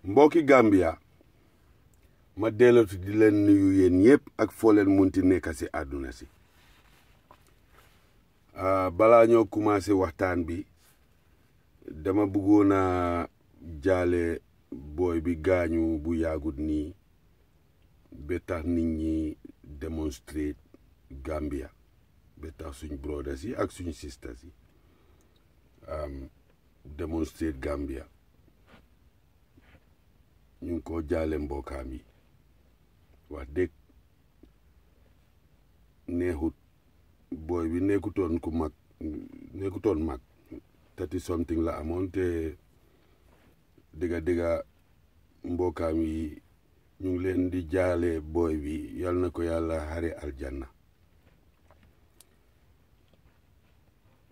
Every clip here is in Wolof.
mbokki Gambia ma dellutu di leen nuyu yéen ñëpp ak foo leen munti nekk si àdduna si balaa ñoo commencé waxtaan bi dama bëggoon a jaale booy bi gaañu bu yaagut nii ba tax nit ñi démonstrate Gambia ba tax suñ brothers yi ak suñ sisters yi démonstrate Gambia ñu ngi ko jaale mbokkaam yi wax dëgg neexut booy bi nekkutoon mag 30 something la amoon te dëgga mbokkaam yi ñu ngi leen di jaale booy bi yal na ko yàlla xare aljanna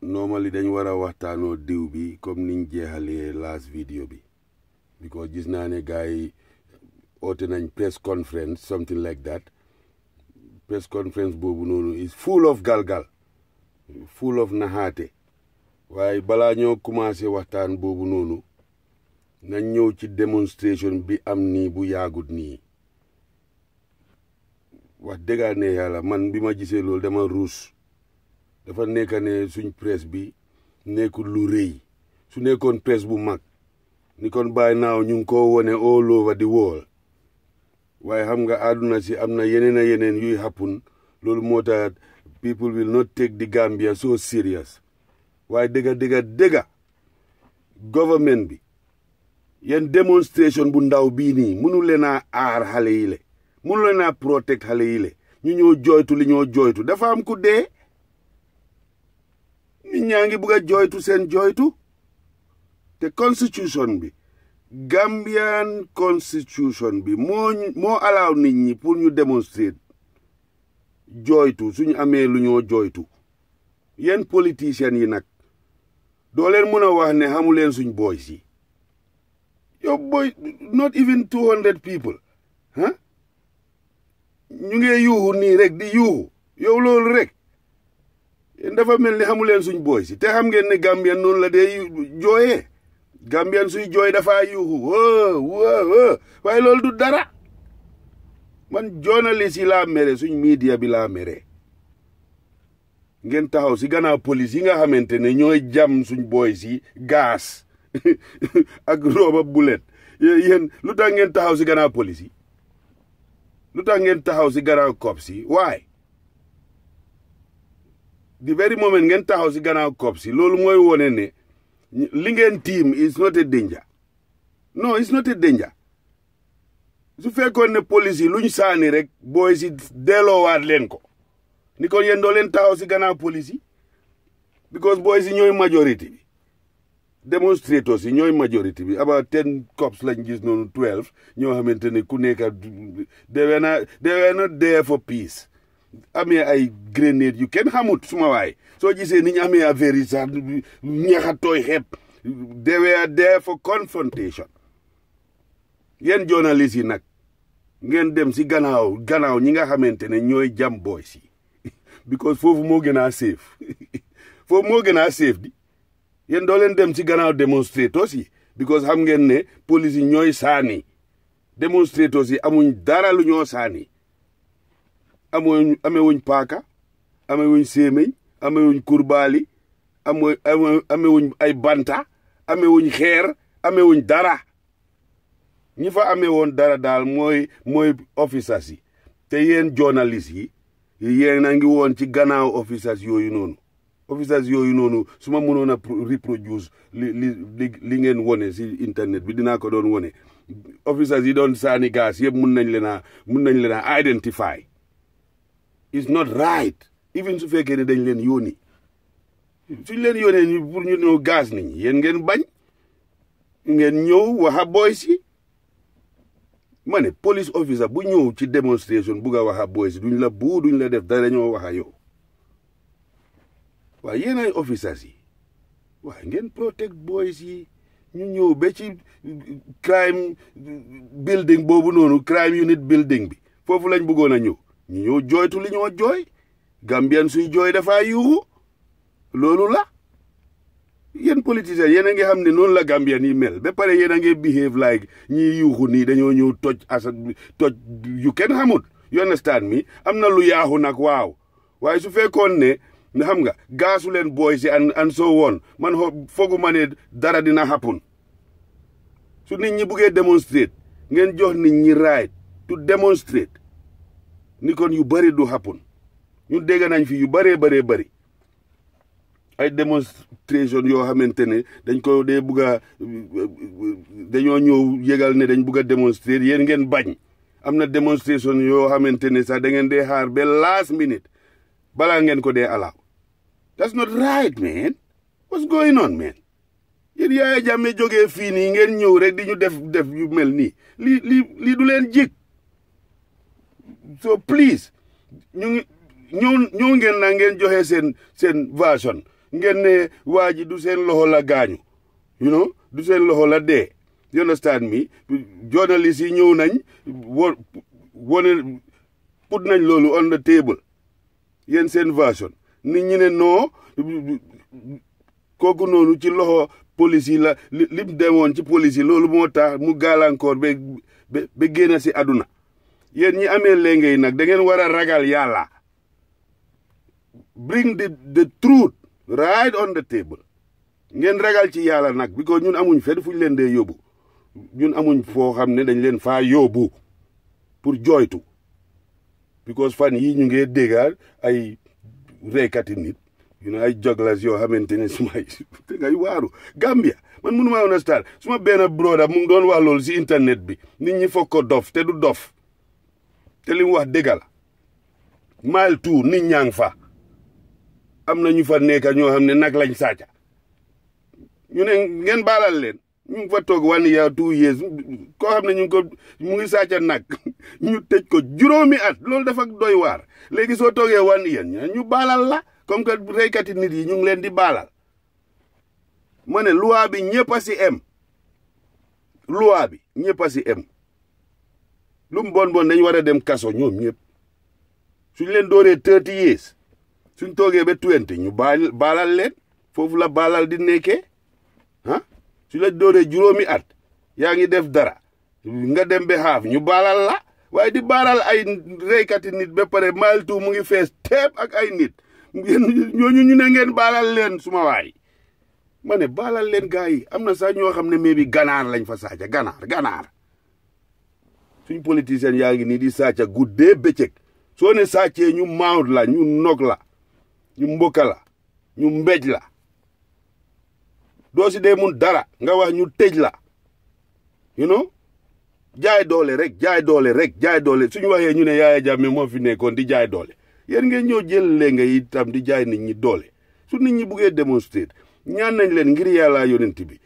normally dañ war a waxtaanoo diw bi comme niñ jeexalee last video bi because gis naa ne gars yi oote nañ press conference something like that press conference boobu noonu is full of galgal full of naxaate waaye balaa ñoo commencé waxtaan boobu noonu nañ ñëw ci démonstration bi am nii bu yaagut nii wax dëgg ne yàlla man bi ma gisee loolu dama ruus dafa nekk ne suñ presse bi nekkul lu rëy su nekkoon presse bu mag ni kon by now ñu ngi ko wone all over the world waaye xam nga àdduna si am na yeneen yuy happen loolu moo tax people will not take the Gambia so serious waaye dëgga government bi yeen démonstration bu ndaw bii nii mënu leen a aar xale yi le mënu leen a protect xale yi le ñu ñoo jooytu li ñoo jooytu dafa am ku dee nit ñaa ngi bugg a jooytu seen jooytu te constitution bi Gambian constitution bi moo allow nit ñi pour ñu démontrer jooytu suñu amee lu ñoo jooytu yéen politiciens yi nag doo leen mën a wax ne xamu leen suñ boys yi yow boy not even 200 people ñu ngi yuuxu nii rek di yuuxu yow loolu rek yéen dafa mel ni xamu leen suñ boys yi te xam ngeen ne Gambian noonu la dee jooyee Gambian suy jooy dafa yuuxu waaye loolu du dara man journaliste yi laa mere suñ media bi laa mere ngeen taxaw si gannaaw police yi nga xamante ne ñooy jam suñ boys yi gaz ak rooba bulet yéen lu tax ngeen taxaw si gannaaw police yi lu tax ngeen taxaw si gannaaw cops yi waaye the very moment ngeen taxaw si gannaaw cops yi loolu mooy wone ne li ngeen team is not a danger no it's not a danger su fekkoon ne police yi luñ saani rek boys yi delloowaat leen ko ni kon yéen doo leen taxaw si gannaaw police yi because boys yi ñooy majority bi demonstrators yi ñooy majority bi about 10 cops lañ gis noonu 12 ñoo xamante ne ku nekk they were not there for peace amee ay grenade yu kenn xamut suma waay soo gisee ni ñu amee affaire yi sax ñaxatooy xepp they were there for confrontation yéen journalistes yi nag ngeen dem si gannaaw ñi nga xamante ne ñooy jam boys yi because foofu moo gën a safe foofu moo gën a safe di yéen doo leen dem si gannaaw demonstrators yi because xam ngeen ne police yi ñooy saani demonstrators yi amuñ dara lu ñoo saani amewuñ paaka amewuñ séeméñ amewuñ kurbaali amewuñ ay banta amewuñ xeer amewuñ dara ñi fa amewoon dara daal mooy officers yi te yéen journalistes yi yéen a ngi woon ci gannaaw officers yooyu noonu su ma mënoon a reproduce li ngeen wone si internet bi dinaa ko doon wone officers yi doon saani gas yëpp mun nañ leen a identify it's not right even su fekkee ne dañ leen yónni suñ leen yónnee pour ñu ñëw gas nit ñi yéen ngeen bañ ngeen ñëw waxa boys yi ma ne police officer bu ñëw ci démonstration bugg a waxa boys yi duñ la def dara ñoo waxa yow waaye yéen ay officers yi waaye ngeen protect boys yi ñu ñëw ba ci crime building boobu noonu crime unit building bi foofu lañ bëggoon a ñëw ñu ñëw jooytu li ñoo jooy Gambian suy jooy dafa yuuxu loolu la yéen politiciens yéen a ngi xam ne noonu la Gambia nii mel ba pare yéen a ngi behave like ñii yuuxu nii dañoo ñëw toj yu kenn xamut you understand me am na lu yaaxu nag waaw waaye su fekkoon ne xam nga gaasu leen booy si and so on man foogu ma ne dara dina happen su nit ñi buggee demonstrate ngeen jox nit ñi right to demonstrate ni kon yu bëri du happen ñun dégg nañ fi yu bëree bëri ay démonstration yoo xamante ne dañ ko dee bugg a dañoo ñëw yëgal ne dañ bugg a démontrer yéen ngeen bañ am na démonstration yoo xamante ne sax da ngeen dee xaar ba last minute balaa ngeen ko dee allow that's not right man what's going on man yéen Yaya Jammeh jógee fii nii ngeen ñëw rek di ñu def yu mel nii lii du leen jig so please ñëw ngeen na ngeen joxe seen version ngeen ne waa ji du seen loxo la gaañu you know du seen loxo la dee you understand me journalist yi ñëw nañ wone put nañ loolu on the table yéen seen version nit ñi ne non kooku noonu ci loxo police yi la lim demoon ci police yi loolu moo tax mu gàllankoor ba génn si àdduna yéen ñi amee léegi yi nag da ngeen war a ragal yàlla bring the truth right on the table ngeen ragal ci yàlla nag because ñun amuñ fenn fuñ leen dee yóbbu ñun amuñ foo xam ne dañ leen faa yóbbu pour jooytu because fan yi ñu ngi déggal ay reykati nit ay joglas yoo xamante ne sumay te ngay waaru Gambia man mënu ma understand suma benn broda mu ngi doon wax loolu si internet bi nit ñi foog ko dof te du dof te li mu wax dëgg la Mile 2 nit ñaa ngi fa am na ñu fa nekk ñoo xam ne nag lañ sàcca ñu ne ngeen baalal leen ñu ngi fa toog 1 year 2 years koo xam ne mu ngi sàcca nag ñu tëj ko juróomi at loolu dafa doy waar léegi soo toogee 1 year ñu baalal la comme que reykati nit yi ñu ngi leen di baalal ma ne loi bi ñëpp a si em loi bi ñëpp a si em lu mu bon dañ war a dem kaso ñoom ñëpp suñ leen dooree 30 years suñ toogee ba 20 ñu baalal leen foofu la baalal di nekkee suñ la dooree juróomi at yaa ngi def dara nga dem ba xaaf ñu baalal la waaye di baalal ay reykati nit ba pare Mile 2 mu ngi fees teep ak ay nit ñooñu ñu ne ngeen baalal leen suma waay ma ne baalal leen gars yi am na sax ñoo xam ne mais bi ganaar lañ fa sàcca ganaar suñ politicien yaa ngi nii di sàcca guddee bëccëg soo ne sàccee ñu maawut la ñu nog la ñu mbokka la ñu mbéj la doo si dee mun dara nga wax ñu tëj la you know jaay doole rek suñu waxee ñu ne Yaya Jammeh moo fi nekkoon di jaay doole yéen ngeen ñoo jël lee nga itam di jaay nit ñi doole su nit ñi buggee démonstrer ñaan nañ leen ngir yàlla yonent bi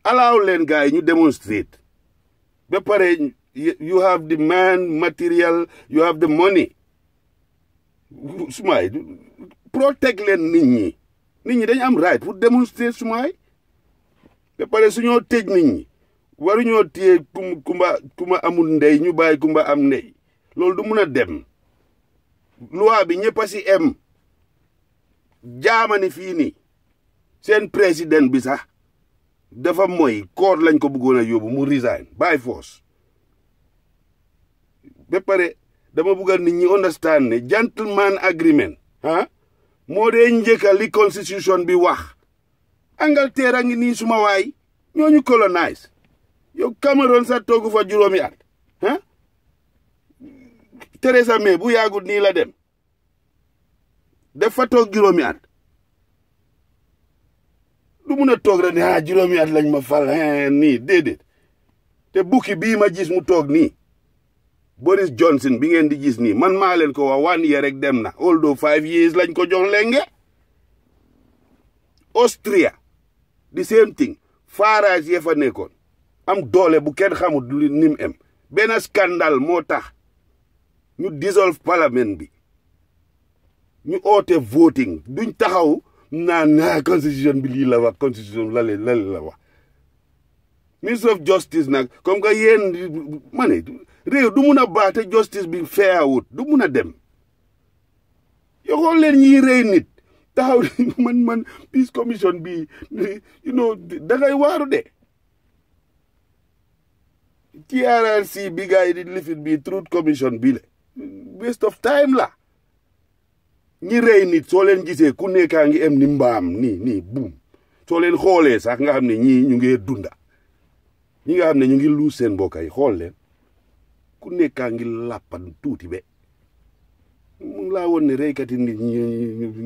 alaaw leen gars yi ñu démonstrer ba pare you have the material you have the money sumaay protect leen nit ñi dañ am right pour démonstrer sumaay ba pare suñoo tëj nit ñi waruñoo téye kumba amul ndey ñu bàyyi kumba am ndey loolu du mun a dem loi bi ñëpp a si em jaamani fii nii seen président bi sax dafa mooy koor lañ ko bëggoon a yóbbu mu resign by force ba pare dama bëgg nit ñi understand ne gentleman agreement moo dee njëkka li constitution bi wax Angleterre a ngi nii suma waay ñooñu colonize yow Cameroon sax toogu fa juróomi at Theresa May bu yàggul nii la dem def fa toog juróomi at du mun a toog rek ne juróomi at lañ ma fal nii déedéet te bukki bii ma gis mu toog nii Boris Johnson bi ngeen di gis nii man maa leen ko wax 1 year rek dem na although 5 years lañ ko jox lenge Austria the same thing Farage ye fa nekkoon am doole bu kenn xamul nim em benn scandale moo tax ñu dissolve parlement bi ñu oote voting duñ taxaw naan constitution bi lii la wax constitution la wax ministre of justice nag comme que yéen ma ne réew du mun a baax te justice bi fair wut du mun a dem yoo xool leen ñiy rey nit taxaw man peace commission bi da ngay waaru de TRRC bi gars yi di lifin bi truth commission bi la waste of time la ñi rey nit soo leen gisee ku nekkaa ngi em ni mbaam nii buum soo leen xoolee sax nga xam ne ñii ñu ngi dunda ñi nga xam ne ñu ngi luus seen mbokk yi xool leen ku nekkaa ngi làppan tuuti be mu ngi laa woon ne reykati nit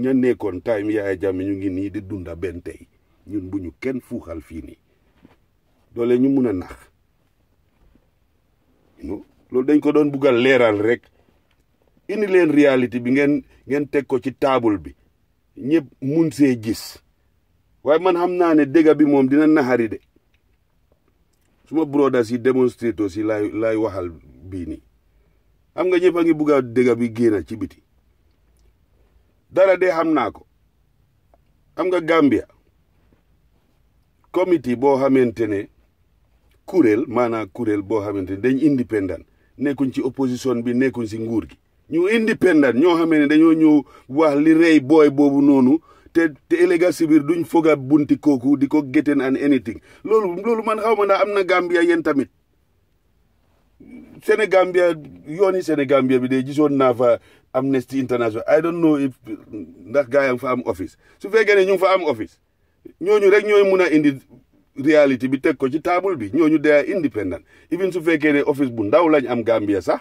ña nekkoon time Yaya Jammeh ñu ngi nii di dunda benn tey ñun bu ñu kenn fuuxal fii nii doole ñu mun a nax loolu dañ ko doon buggal leeral rek indi leen réalité bi ngeen teg ko ci table bi ñëpp mun see gis waaye man xam naa ne dëgg bi moom dina naxari de suma brothers yi démonstrateurs yi laay waxal bii nii xam nga ñëpp a ngi bugg a dëgg bi génn ci biti dara de xam naa ko xam nga Gambia comité boo xamante ne maanaam kuréel boo xamante ne dañ indépendant nekkuñ ci opposition bi nekkuñ ci nguur gi ñu indépendant ñoo xamee ne dañoo ñëw wax li rey booy boobu noonu te ëllëg si biir duñ foog a bunti kooku di ko gétteen an anything loolu man xaw ma ndax am na Gambia yéen tamit Sénégambia yooni Sénégambia bi de gisoon naa fa Amnesty International I don't know if ndax gaa yi fa am office su fekkee ne ñu ngi fa am office ñooñu rek ñooy mun a indi réalité bi teg ko ci table bi ñooñu de indépendant even su fekkee ne office bu ndaw lañ am Gambia sax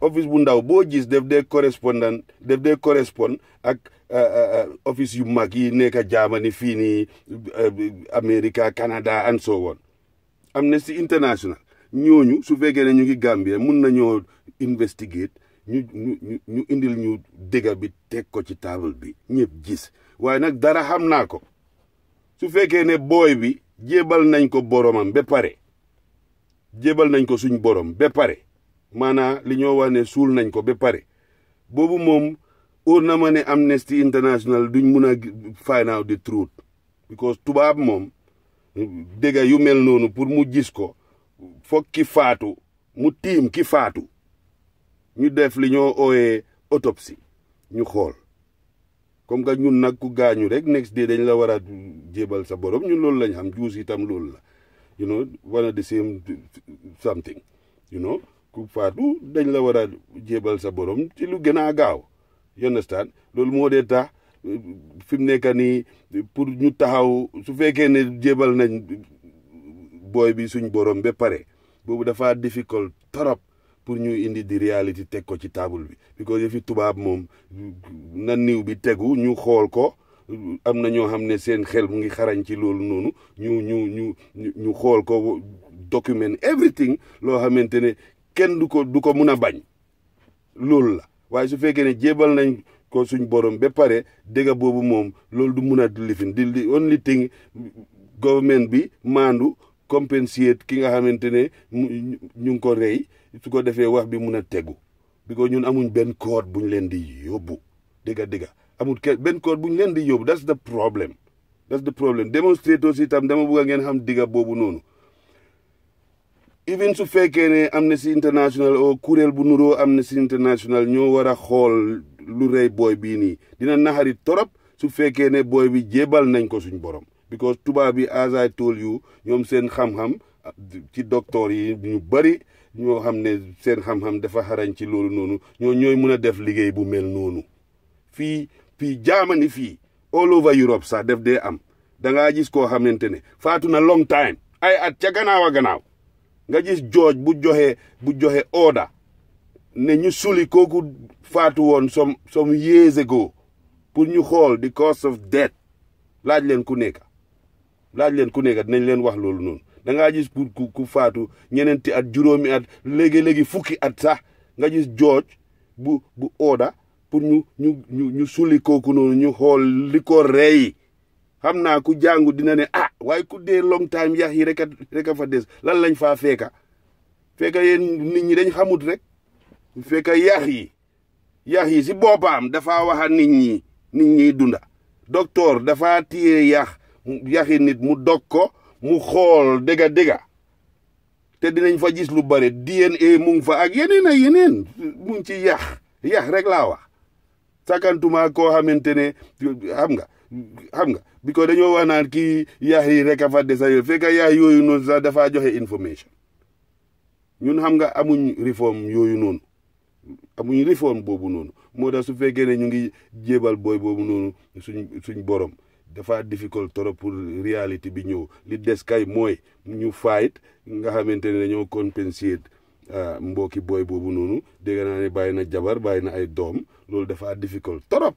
office bu ndaw boo gis def dee correspond ak office yu mag yi nekk Germany fii nii America Canada and so on Amnesty International ñooñu su fekkee ne ñu ngi Gambia mun nañoo investigate ñu indil ñu dëgg bi teg ko ci table bi ñëpp gis waaye nag dara xam naa ko su fekkee ne booy bi jébal nañ ko boromam ba pare jébal nañ ko suñ borom ba pare maanaa li ñoo wax ne suul nañ ko ba pare boobu moom óor na ma ne Amnesty International duñ mun a find out the truth because tubaab moom dëgg yu mel noonu pour mu gis ko foog ki faatu mu tiim ki faatu ñu def li ñoo ooyee autopsie ñu xool comme que ñun nag ku gaañu rek next day dañ la war a jébal sa borom ñun loolu lañ xam juus itam loolu la one of the same something ku faatu dañ la war a jébal sa borom ci lu gën a gaaw you understand loolu moo dee tax fi mu nekk nii pour ñu taxaw su fekkee ne jébal nañ booy bi suñ borom ba pare boobu dafa difficult trop pour ñu indi di réalité teg ko ci table bi because yëfi tubaab moom na niw bi tegu ñu xool ko am na ñoo xam ne seen xel mu ngi xarañ ci loolu noonu ñu xool ko document everything loo xamante ne kenn du ko mun a bañ loolu la waaye su fekkee ne jébal nañ ko suñ borom ba pare dëgg boobu moom loolu du mun a lifin di only thing government bi maandu compensate ki nga xamante ne ñu ngi ko rey su ko defee wax bi mun a tegu because ñun amuñ benn code buñ leen di yóbbu dëgg amul benn code buñ leen di yóbbu that's the problem démonstrateurs itam dama bëgg ngeen xam digga boobu noonu even su fekkee ne Amnesty International o kuréel bu nuroo Amnesty International ñoo war a xool lu rey booy bii nii dina naxari torop su fekkee ne booy bi jébal nañ ko suñ borom because tubaab bi as I told you ñoom seen xam-xam ci docteur yi ñu bari ñoo xam ne seen xam-xam dafa xarañ ci loolu noonu ñooy mun a def liggéey bu mel noonu fii Germany fii all over Europe sax def dee am da ngaa gis koo xamante ne faatu na long time ay at ca gannaaw a gannaaw nga gis George bu joxe order ne ñu suli kooku faatu woon some years ago pour ñu xool the cause of death laaj leen ku nekk dinañ leen wax loolu noonu da ngaa gis ku faatu ñeneenti at juróomi at léegi fukki at sax nga gis George bu order pour ñu suli kooku noonu ñu xool li ko rey xam naa ku jàngu dina ne waaye ku dee long time yax yi rek a fa des lan lañ faa fekka yéen nit ñi dañ xamut rek fekka yax yi si boppam dafa waxa nit ñi dunda docteur dafa téye yaxi nit mu dog ko mu xool dëgga te dinañ fa gis lu bare DNA mu ngi fa ak yeneen mu ngi ci yax rek laa wax sakantuma koo xamante ne xam nga because dañoo wax naan kii yax yi rek a fa des a fekk yax yooyu noonu sax dafa joxe information ñun xam nga amuñ réforme yooyu noonu amuñ réforme boobu noonu moo tax su fekkee ne ñu ngi jébal booy boobu noonu suñ borom dafa difficult trop pour réalité bi ñëw li des kay mooy ñu fight nga xamante ne dañoo compenser mbokki booy boobu noonu dégg naa ne bàyyi na jabar bàyyi na ay doom loolu dafa difficult trop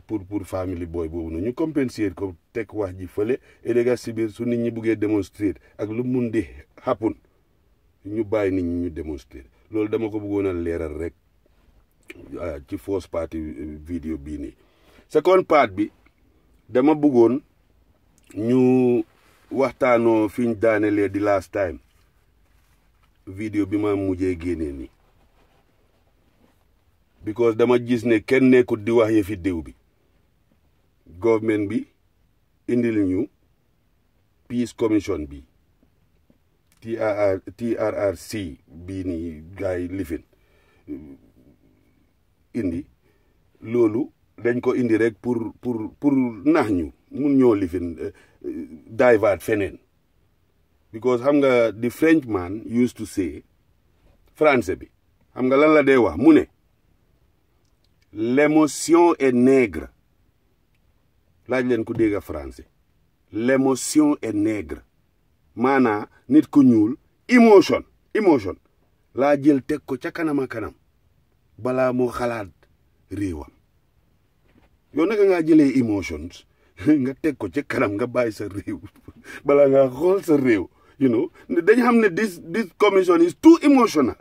pour famille booy boobu noonu ñu compenser ko teg wax ji fële et dégg si biir su nit ñi buggee démontrer ak lu mun di happen ñu bàyyi nit ñi ñu démontrer loolu dama ko bëggoon a leeral rek ci first party vidéo bii nii second part bi dama bëggoon ñu waxtaanoo fi ñu daanelee di last time vidéo bi ma mujjee génnee nii because dama gis ne kenn nekkut di wax yëfi diw bi government bi indil ñu peace commission bi TRRC bii nii gars yi lifin indi loolu dañ ko indi rek pour nax ñu mun ñoo lifin divert feneen because xam nga the Frenchman used to say français bi xam nga lan la dee wax mu ne l'émotion est nègre laaj leen ku dégg français l'émotion est nègre maanaa nit ku ñuul emotion laa jël teg ko ca kanama kanam balaa moo xalaat réewam yow naka ngaa jëlee emotions nga teg ko ca kanam nga bàyyi sa réew balaa ngaa xool sa réew you know dañ xam ne this commission is too emotional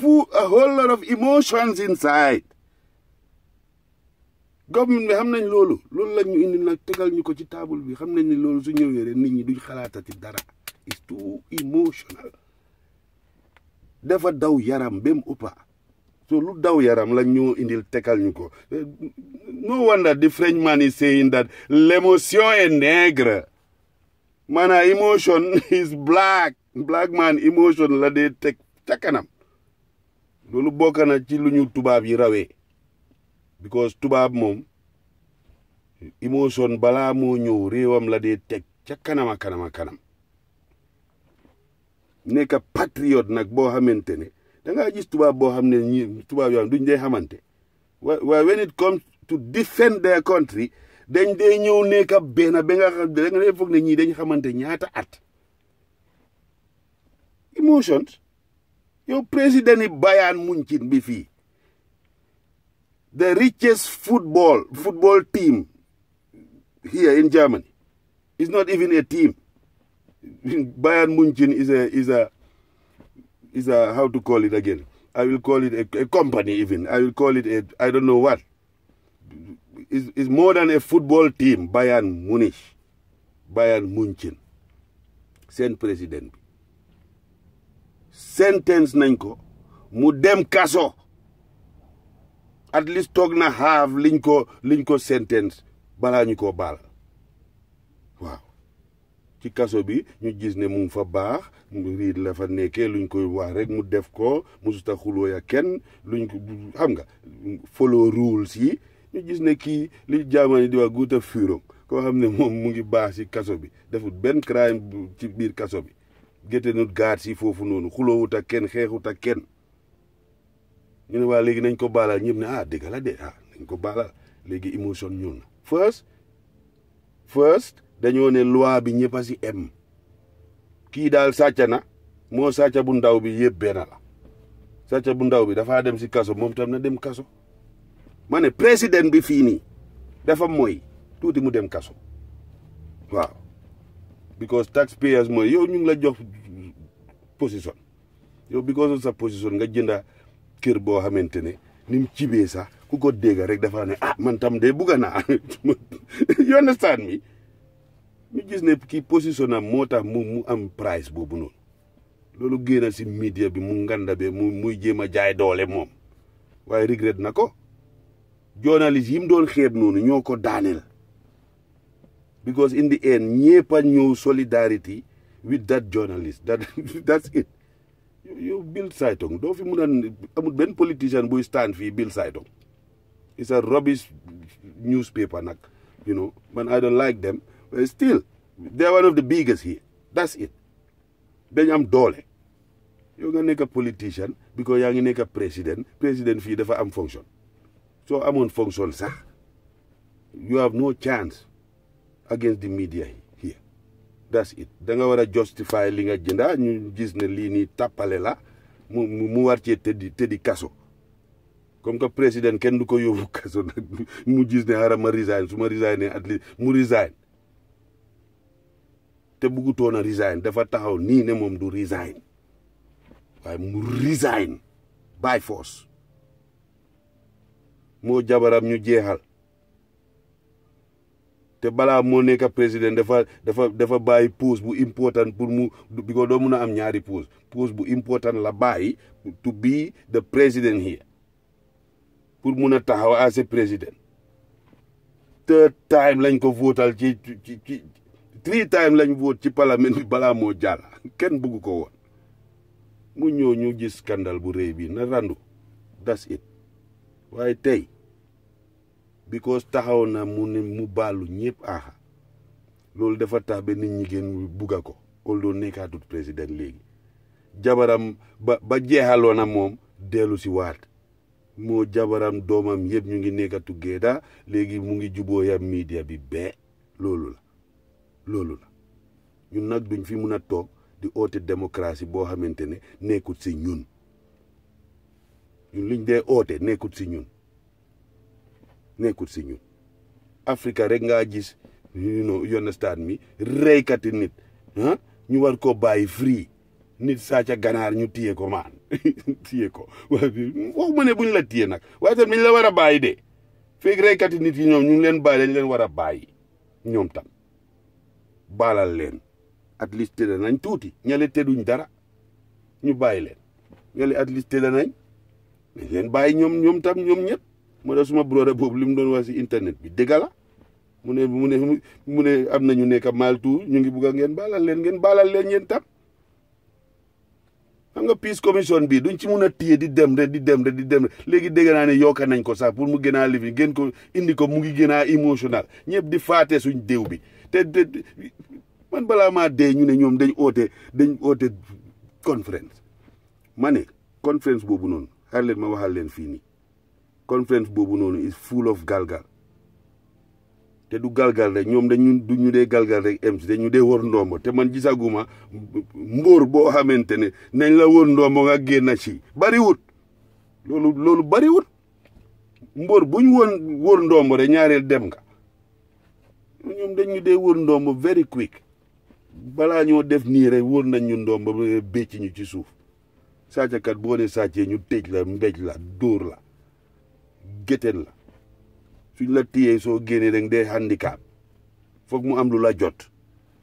full a whole lot of emotions inside government bi xam nañ loolu lañ ñu indi nag tegal ñu ko ci table bi xam nañ ni loolu su ñëwee rek nit ñi duñ xalaatati dara is too emotional dafa daw yaram bem uppa so lu daw yaram lañ ñoo indil tegal ñu ko no wonder the Frenchman is saying that l'émotion est nègre maanaam emotion is black man emotion la dee teg ca kanam loolu bokk na ci lu ñu tubaab yi rawee because tubaab moom emotion balaa moo ñëw réewam la dee teg ca kanam nekk patriote nag boo xamante ne da ngaa gis tubaab boo xam ne ñi tubaab yoo xam duñ dee xamante waaye when it comes to defend their country dañ dee ñëw nekk benn ba nga xam da nga dee foog ne ñii dañ xamante ñaata at emotions yow président yi Bayern Munich bi fii the richest football team here in Germany is not even a team. Bayern Munich is a how to call it again? I will call it a company even. I will call it I don't know what. It's more than a football team. Bayern Munich. Seen président bi sentence nañ ko mu dem kaso at least toog na half liñ ko sentence balaa ñu ko baal waaw ci kaso bi ñu gis ne mu ngi fa baax mu riid la fa nekkee luñ koy wax rek mu def ko musuta xuloo ya kenn luñ ko xam nga follow rules yi ñu gis ne kii li jaamani di wax guuta furon koo xam ne moom mu ngi baax ci kaso bi defut benn crime ci biir kaso bi gétte nut gaat si foofu noonu xuloowut ak kenn xeexut ak kenn ñu ne waa léegi nañ ko baalal ñëpp ne dëgg la de nañ ko baalal léegi émotion ñëw na first dañoo ne loi bi ñëpp a si em kii daal sàcca na moo sàcca bu ndaw bi yëpp benn la sàcca bu ndaw bi dafa dem si kaso moom tam na dem kaso ma ne président bi fii nii dafa mooy tuuti mu dem kaso waaw because taxpayers mooy yow ñu ngi la jox position yow because of sa position nga jënda kër boo xamante ne ni mu cibee sax ku ko dégg rek dafa ne man tam de bugga naa you understand me ñu gis ne kii position am moo tax mu am price boobu noonu loolu génn si media bi mu nganda be muy jéem a jaay doole moom waaye regret na ko journaliste yi mu doon xeeb noonu ñoo ko daaneel because in the end ñëpp a ñëw solidarity with that journalist that's it yow Bill Zeitung doo fi mun a amul benn politicien buy stand fii Bill Zeitung It's a rubbish newspaper nag, you know, man I don't like them, but still they're one of the biggest here. That's it. Dañ am doole. Yow nga nekk politician because yaa ngi nekk président fii dafa am fonction. So amoon fonction sax you have no chance against the media here. That's it. Da nga war a justify li nga jënda ñu gis ne lii nii tàppale la mu war cee tëddi kaso. Comme que président kenn du ko yóbbu kaso nag mu gis ne xaaral ma resign su ma resigné at least mu resign te bëggutoon a resign dafa taxaw nii ne moom du resign waaye mu resign by force moo jabaram ñu jeexal te balaa moo nekk président dafa bàyyi poste bu important pour mu because doo mun a am ñaari poste bu important la bàyyi to be the president here pour mun a taxaw as a président. Third time lañ ko votal ci 3 times lañ vote ci parlement bi balaa moo jàll kenn bëgg ko woon mu ñëw ñu gis scandale bu rëy bi na randu. That's it. waaye tey because taxaw na mu baalu ñëpp aaxa loolu dafa tax ba nit ñi gën bugga ko although nekkaatut président léegi jabaram ba jeexaloon na moom dellu si waat moo jabaram doomam yëpp ñu ngi nekk together léegi mu ngi juboo ya media bi bee loolu la ñun nag duñ fi mun a toog di oote démocratie boo xamante ne nekkut si ñun liñ dee oote nekkut si ñun Africa rek ngaa gis you understand me reykati nit ñu war ko bàyyi free nit sàcca ganaar ñu téye ko maan téye ko waxuma ne buñ la téye nag waaye tam ñu la war a bàyyi de fekk reykati nit yi ñoom ñu ngi leen bàyyi dañ leen war a bàyyi ñoom tam baalal leen at least tëdd nañ tuuti ñale tëdduñ dara ñu bàyyi leen ñale at least tëdd nañ leen bàyyi ñoom tam ñoom ñëpp moo tax suma brother boobu li mu doon wax si internet bi dëgg la mu ne am na ñu nekk Maltu ñu ngi bugg a ngeen baalal leen ñeen tam xam nga peace commission bi duñ ci mun a téye di dem rek léegi dégg naa ne yokka nañ ko sax pour mu gën a lifi gën ko indi ko mu ngi gën a émotionnel ñëpp di faate suñ déew bi te man balaa maa dee ñu ne ñoom dañ oote conférence ma ne conférence boobu noonu xaar leen ma waxal leen fii nii conférence boobu noonu is full of galgal te du galgal rek ñoom du ñu dee galgal rek MC dañu dee wër ndombo te man gisaguma mbóor boo xamante ne nañ la wër ndombo nga génn ci bariwut loolu bariwut mbóor buñ wër ndombo rek ñaareel dem nga ñoom dañu dee wër ndombo very quick balaa ñoo def nii rek wër nañ ñu ndombo bécc ñu ci suuf sàccakat boo ne sàccee ñu tëj la mbéj la dóor la gétteen la suñ la téyee soo génnee rek dee handicap foog mu am lu la jot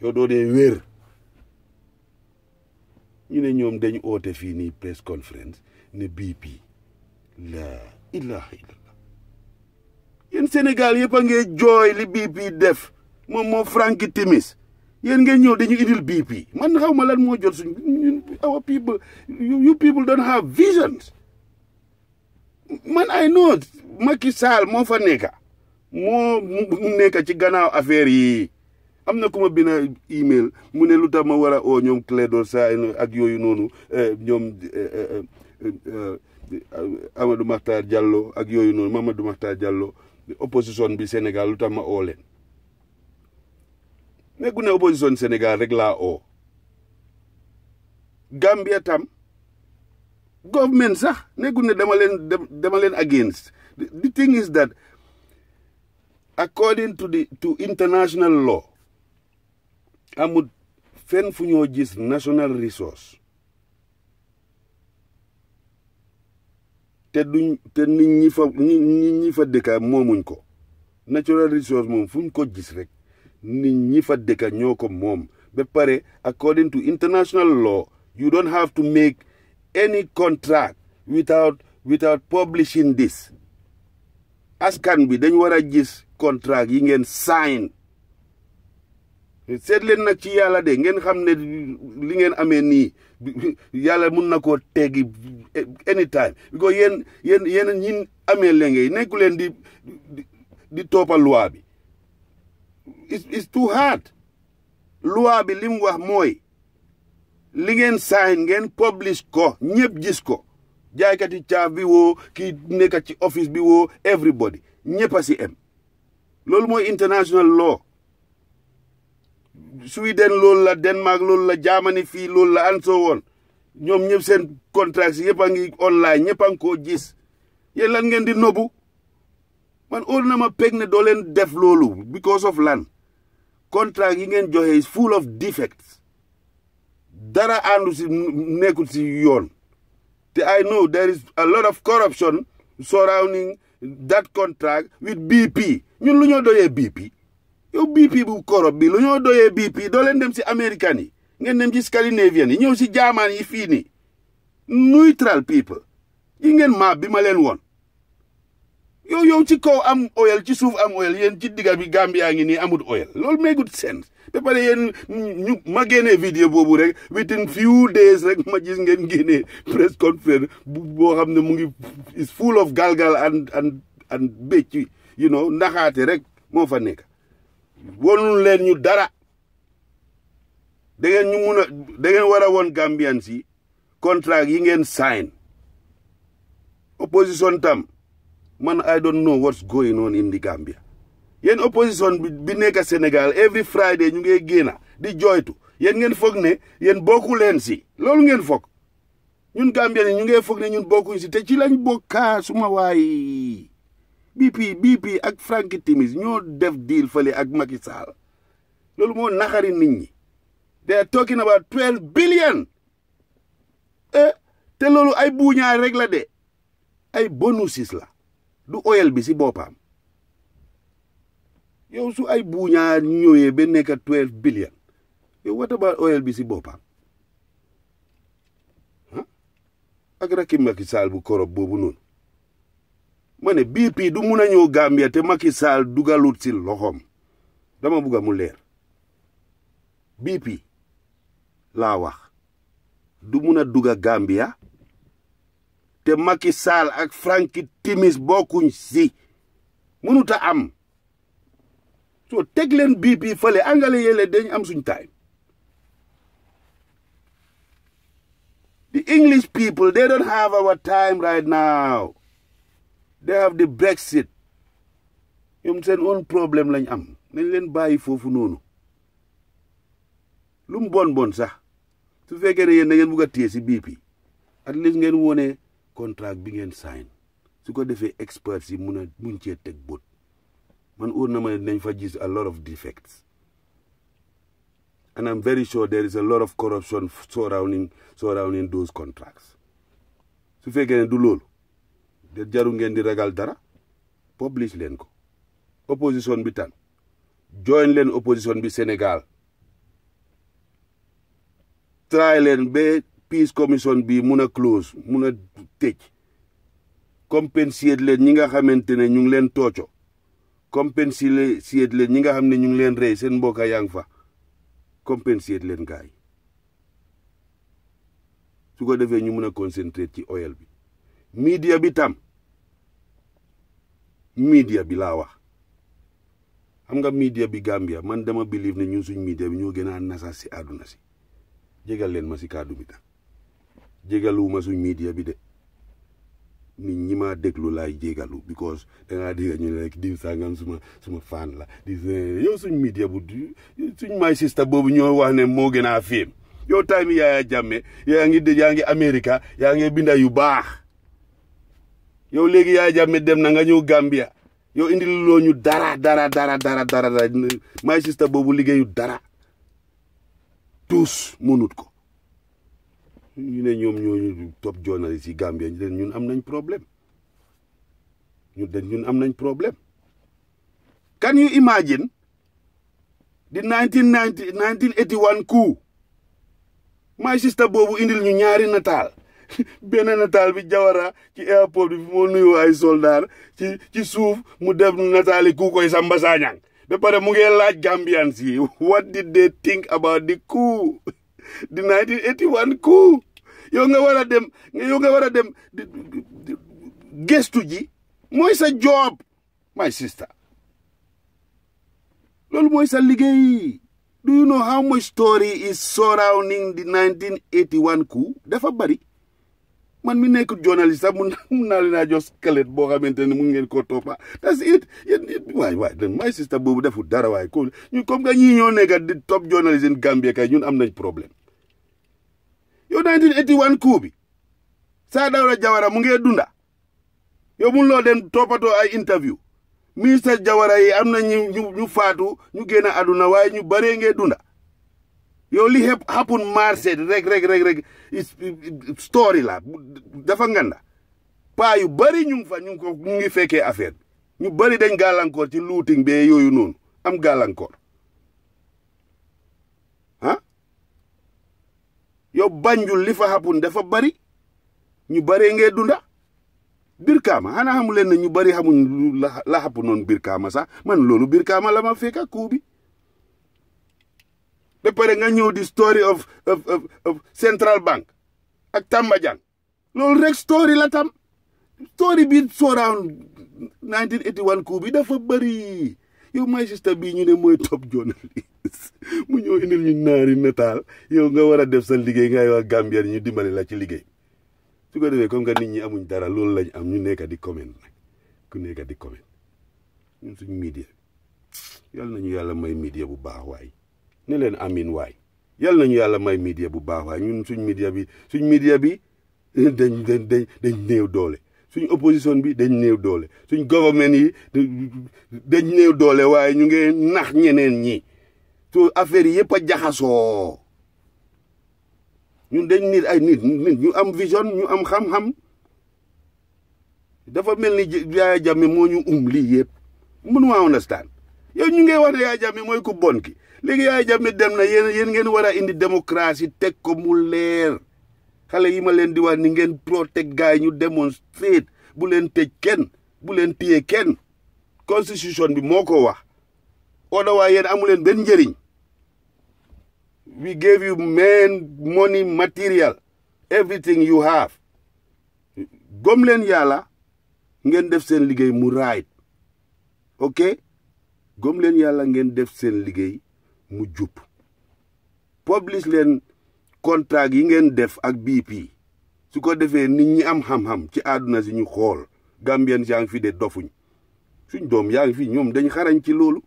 yow doo dee wér ñu ne ñoom dañ oote fii nii press conference ne BP la ilaha illallah yéen Sénégal yëpp a ngee jooy li BP def moom moo Frankie Timis yéen ngeen ñëw dañu indil BP man xaw ma lan moo jot suñ our people you people don't have visions man I know Macky Sall moo fa nekka moo nekka ci gannaaw affaire yi am na ku ma bina email mu ne lu tax ma war a oo ñoom Clédor Sène ak yooyu noonu ñoom Amadou Mahtar Diallo ak yooyu noonu Mamadou Mahtar Diallo opposition bi Sénégal lu tax ma oo leen nekku ne opposition Sénégal rek laa oo Gambia tam government sax nekku ne dama leen against the thing is that according to international law amul fenn fu ñoo gis national resource te nit ñi fa dëkka moomuñ ko natural resource moom fu ñu ko gis rek nit ñi fa dëkka ñoo ko moom ba pare according to international law you don't have to make any contract without publishing this askan bi dañ war a gis contract yi ngeen sign seet leen nag ci yàlla de ngeen xam ne li ngeen amee nii yàlla mun na koo teggi anytime because yéen ñin amee léegi nekku leen di toppal loi bi it's too hard loi bi li mu wax mooy li ngeen sign ngeen publish ko ñëpp gis ko jaaykati caaf bi woo kii nekk ci office bi woo everybody ñëpp a si em loolu mooy international law Sweden loolu la Denmark loolu la Germany fii loolu la and so on ñoom ñëpp seen contracts yëpp a ngi online ñëpp a ngi koo gis yéen lan ngeen di nobu man óor na ma peg ne doo leen def loolu because of lan contract yi ngeen joxe is full of defects dara àndu si nekkul si yoon te I know there is a lot of corruption surrounding that contract with BP ñun lu ñoo doyee BP yow BP bu corrupt bi lu ñoo doyee BP doo leen dem si American yi ngeen dem ci Scandinavian yi ñëw si German yi fii nii neutral people yi ngeen maap bi ma leen woon yow ci kaw am oil ci suuf am oil yéen ci digga bi Gambia ngi nii amut oil loolu make good sense ba pare yéen ñu ma génnee vidéo boobu rek within few days rek ma gis ngeen génnee press conference boo xam ne mu ngi is full of galgal and bécc you know ndaxaate rek moo fa nekk wonul leen ñu dara da ngeen war a woon Gambian si contract yi ngeen sign opposition tam man I don't know what's going on in the Gambia yéen opposition bi nekk Sénégal every Friday ñu ngi génna di joytu yéen ngeen foog ne yéen bokku leen si loolu ngeen foog ñun Gambian yi ñu ngi foog ne ñun bokkuñ si te ci lañ bokkaa suma waay BP ak Frankie Timis ñoo def deal fale ak Macky Sall loolu moo naxari nit ñi they are talking about 12 billion te loolu ay buuñaar rek la de ay bonuses la du oil bi si boppam yow su ay buuñaar ñëwee ba nekk 12 billion yow what about oil bi si boppam ak rakki Macky Sall bu korop boobu noonu ma ne BP du mun a ñëw Gambia te Macky Sall dugalut si loxoom dama bugga mu leer BP laa wax du mun a dugga Gambia te Macky Sall ak Frankie Timis bokkuñ si mënuta am so teg leen BP fële angale yele dañ am suñ time the English people they don't have our time right now they have the Brexit ñoom seen own problème lañ am nañ leen bàyyi foofu noonu lu mu bon sax su fekkee ne yéen da ngeen bugg a téye si BP at least ngeen wone contract bi ngeen sign su ko defee experts yi mun cee teg bot man óor na ma ne nañ fa gis a lot of defects and I'm very sure there is a lot of corruption surrounding those contracts su fekkee ne du loolu de jaru ngeen di ragal dara publish leen ko opposition bi tan join leen opposition bi Sénégal try leen ba peace commission bi mun a close mun a tëj compenser leen ñi nga xamante ne ñu ngi leen tooco compenser leen ñi nga xam ne ñu ngi leen rey seen mbokk yaa ngi fa compenser leen gaay su ko defee ñu mun a concentrer ci oil bi media bi tam media bi laa wax xam nga media bi Gambia man dama believe ne ñun suñ media bi ñoo gën a nasa si àdduna si jégal leen ma si kàddu bi tam jégaluwuma suñ media bi de nit ñi ma déglu laay jégalu because dangaa dégg ñu ne rek diw sangam suma fan la di yow suñ media bu suñ my sister boobu ñoo wax ne moo gën a féem yow time Yaya Jammeh yaa ngi America yaa ngi binda yu baax yow léegi Yaya Jammeh dem na nga ñëw Gambia yow indi loo ñu dara my sister boobu liggéeyu dara tous mënut ko ñu ne ñoom ñooñu top journalist yi Gambia ñun am nañ problème ñun am nañ problème can you imagine the 1981 coup my sister boobu indil ñu ñaari nataal benn nataal bi Jawara ci airport bi moo nuyoo ay soldat ci suuf mu def nataali ku koy Samba Sagnang ba pare mu ngi laaj Gambians yi what did they think about the coup the 1981 coup yow nga war a dem gëstu ji mooy sa job my sister loolu mooy sa liggéey. Do you know how much story is surrounding the 1981 coup? Dafa bari. Man mi nekk journalist sax mun naa leen a jox squelette boo xamante ne mu ngeen ko toppa. That's it. Waay my sister boobu deful dara waay ko ñu comme que ñii ñoo nekk di top journalist in Gambia kay ñun am nañ problème. Yow 1981 coup bi Saa Dawda Jawara mu ngi dunda. Yow mun loo dem toppatoo ay interview. Ministre Jawara yi am na ñu faatu ñu génn àdduna waaye ñu bëree ngee dunda yow li happen marché rek story la dafa nganda paa yu bëri ñu ngi fekkee affaire ñu bëri dañ gàllankoor ci looting bee yooyu noonu am gàllankoor ah yow Banjul li fa happen dafa bëri ñu bëree ngee dunda Birkama xanaa xamu leen ne ñu bari xamuñ la xapp noonu Birkama sax man loolu Birkama la ma fekk ak coup bi ba pare nga ñëw di story of Central Bank ak Tamba Jang loolu rek story la tam story bi surround 1981 coup bi dafa bari yow my sister bii ñu ne mooy top journalist mu ñëw indil ñu naari nataal yow nga war a def sa liggéey ngay wax Gambia ñu dimbali la ci liggéey su ko defee comme que nit ñi amuñ dara loolu lañ am ñu nekk di comment nag ku nekk di comment ñun suñ media yal nañu yàlla may media bu baax waay ne leen amin waay yal nañu yàlla may media bu baax waay ñun suñ media bi dañ néew doole suñ opposition bi dañ néew doole suñ government yi dañ néew doole waaye ñu ngi nax ñeneen ñi su affaire yi yëpp a jaxasoo ñun dañ nit ay nit ñu am vision ñu am xam-xam dafa mel ni Yaya Jammeh moo ñu lii yëpp mënuma understand yow ñu ngi wax ne Yaya Jammeh mooy ku bon ki léegi Yaya Jammeh dem na yéen ngeen war a indi démocratie teg ko mu leer xale yi ma leen di wax ni ngeen protect gaay ñu démonstrate bu leen tëj kenn bu leen téye kenn constitution bi moo ko wax otherwise yéen amu leen benn njëriñ. We gave you money, material, everything you have. Gom leen yàlla ngeen def seen liggéey mu right ok gom leen yàlla ngeen def seen liggéey mu jub publish leen contrat yi ngeen def ak BP su ko defee nit ñi am xam-xam ci àdduna si ñu xool Gambien yaa ngi fi de dofuñ suñ doom yaa ngi fi ñoom dañ xarañ ci loolu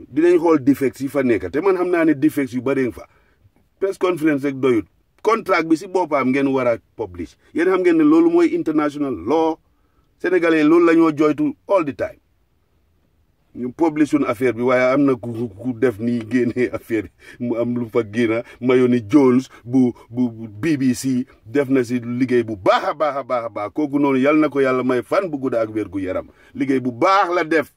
dinañ xool defects yi fa nekk te man xam naa ne defects yu bari fa press conference rek doyut contract bi si boppam ngeen war a publish yéen xam ngeen ne loolu mooy international law sénégalais loolu la ñoo joytu all the time ñu publish suñu affaire bi waaye am na ku def nii génnee affaire mu am lu fa génna Mayoni Jones bu BBC def na si liggéey bu baax a baax kooku noonu yal na ko yàlla may fan bu gudda ak wér gu yaram liggéey bu baax la def